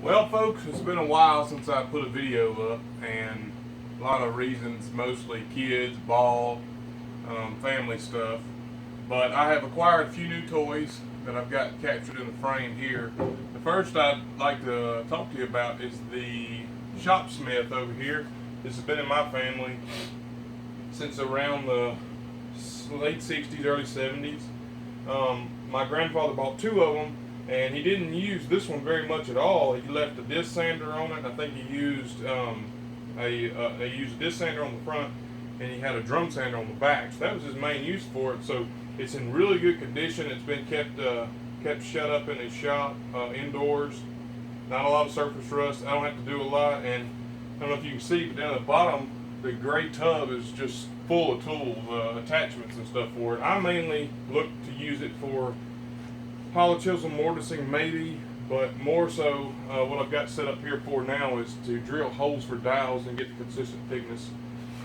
Well, folks, it's been a while since I put a video up, and a lot of reasons, mostly kids, ball, family stuff. But I have acquired a few new toys that I've got captured in the frame here. The first I'd like to talk to you about is the Shopsmith over here. This has been in my family since around the late 60s, early 70s. My grandfather bought two of them, and he didn't use this one very much at all. He left a disc sander on it. I think he used a disc sander on the front, and he had a drum sander on the back. So that was his main use for it. So it's in really good condition. It's been kept shut up in his shop indoors. Not a lot of surface rust. I don't have to do a lot. And I don't know if you can see, but down at the bottom, the gray tub is just full of tools, attachments and stuff for it. I mainly look to use it for hollow chisel mortising maybe, but more so what I've got set up here for now is to drill holes for dowels and get the consistent thickness.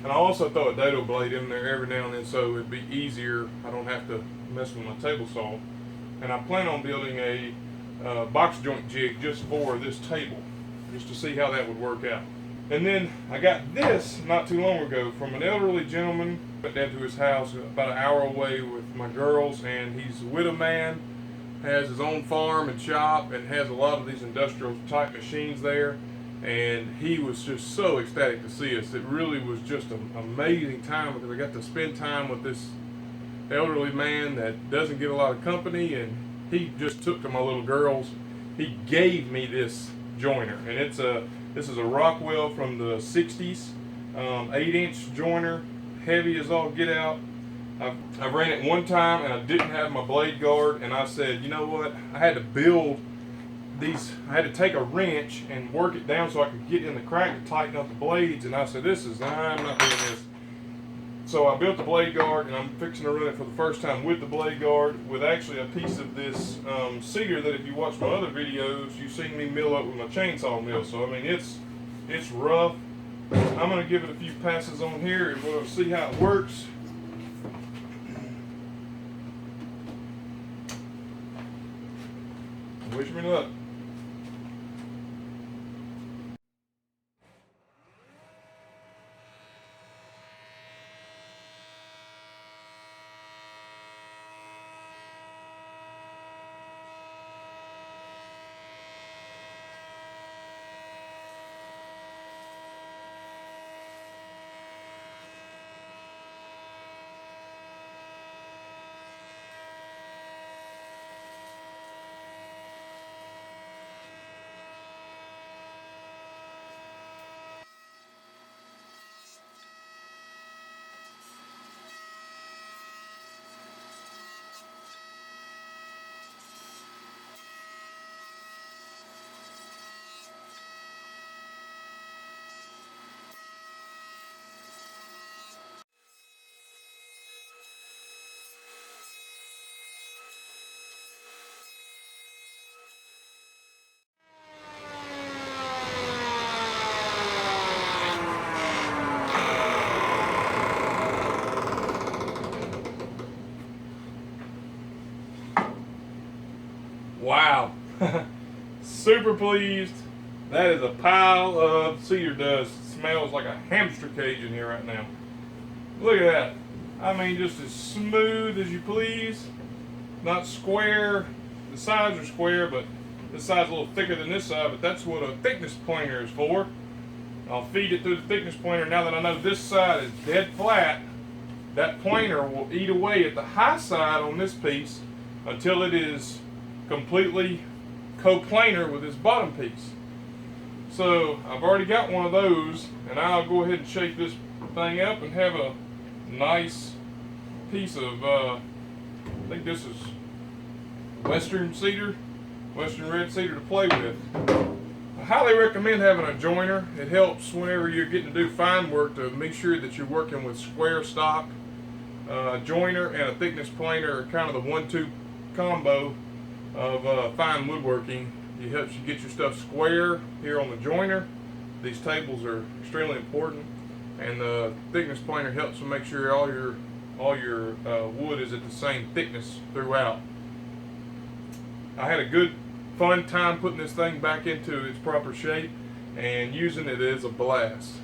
And I also throw a dado blade in there every now and then so it'd be easier. I don't have to mess with my table saw. And I plan on building a box joint jig just for this table, just to see how that would work out. And then I got this not too long ago from an elderly gentleman. Went down to his house about an hour away with my girls, and he's a widow man, has his own farm and shop, and has a lot of these industrial type machines there. And he was just so ecstatic to see us. It really was just an amazing time because I got to spend time with this elderly man that doesn't get a lot of company, and he just took to my little girls. He gave me this joiner, and this is a Rockwell from the 60s, 8-inch joiner, heavy as all get out. I ran it one time and I didn't have my blade guard, and I said, you know what, I had to build these, I had to take a wrench and work it down so I could get in the crack to tighten up the blades, and I said, I'm not doing this. So I built the blade guard, and I'm fixing to run it for the first time with the blade guard, with actually a piece of this cedar that if you watch my other videos, you've seen me mill up with my chainsaw mill. So I mean, it's rough. I'm going to give it a few passes on here, and we'll see how it works. Wish me luck. Wow. Super pleased. That is a pile of cedar dust. It smells like a hamster cage in here right now. Look at that. I mean, just as smooth as you please. Not square. The sides are square, but this side's a little thicker than this side, but that's what a thickness pointer is for. I'll feed it through the thickness pointer. Now that I know this side is dead flat, that pointer will eat away at the high side on this piece until it is completely coplanar with this bottom piece. So I've already got one of those, and I'll go ahead and shake this thing up and have a nice piece of I think this is western red cedar to play with. I highly recommend having a joiner. It helps whenever you're getting to do fine work to make sure that you're working with square stock. Joiner and a thickness planer are kind of the 1-2 combo of fine woodworking. It helps you get your stuff square here on the joiner. These tables are extremely important, and the thickness planer helps to make sure all your wood is at the same thickness throughout. I had a good fun time putting this thing back into its proper shape, and using it is a blast.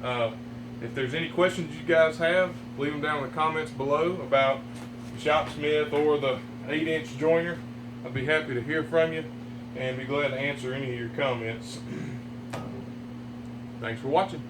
If there's any questions you guys have, leave them down in the comments below about the Shopsmith or the 8-inch joiner. I'd be happy to hear from you and be glad to answer any of your comments. Thanks for watching.